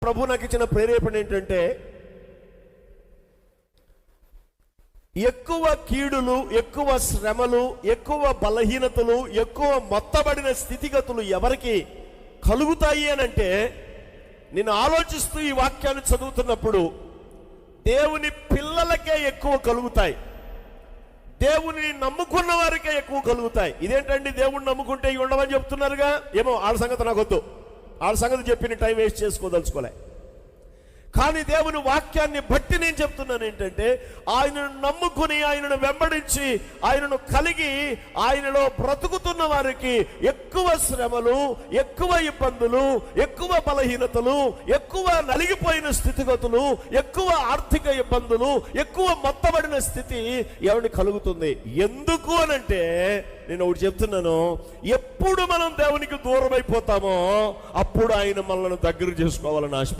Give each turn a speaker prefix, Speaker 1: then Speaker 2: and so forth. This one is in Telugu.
Speaker 1: ప్రభు నాకు ఇచ్చిన ప్రేరేపణ ఏంటంటే, ఎక్కువ కీడులు, ఎక్కువ శ్రమలు, ఎక్కువ బలహీనతలు, ఎక్కువ మొత్తబడిన స్థితిగతులు ఎవరికి కలుగుతాయి అని అంటే, నేను ఆలోచిస్తూ ఈ వాక్యాన్ని చదువుతున్నప్పుడు దేవుని పిల్లలకే ఎక్కువ కలుగుతాయి, దేవుని నమ్ముకున్న వారికే ఎక్కువ కలుగుతాయి. ఇదేంటండి, దేవుణ్ణి నమ్ముకుంటే ఇవి ఉండవని చెప్తున్నారుగా? ఏమో వాళ్ళ సంగతి నాకు వద్దు, వాళ్ళ సంగతి చెప్పిన టైం వేస్ట్ చేసుకోదలుచుకోలే. కానీ దేవుని వాక్యాన్ని బట్టి నేను చెప్తున్నాను ఏంటంటే, ఆయనను నమ్ముకుని, ఆయనను వెంబడించి, ఆయనను కలిగి, ఆయనలో బ్రతుకుతున్న వారికి ఎక్కువ శ్రమలు, ఎక్కువ ఇబ్బందులు, ఎక్కువ బలహీనతలు, ఎక్కువ నలిగిపోయిన స్థితిగతులు, ఎక్కువ ఆర్థిక ఇబ్బందులు, ఎక్కువ మొత్తబడిన స్థితి ఎవరికి కలుగుతుంది. ఎందుకు అనంటే, నేను ఒకటి చెప్తున్నాను, ఎప్పుడు మనం దేవునికి దూరం అయిపోతామో అప్పుడు ఆయన మనల్ని దగ్గర చేసుకోవాలని ఆశ.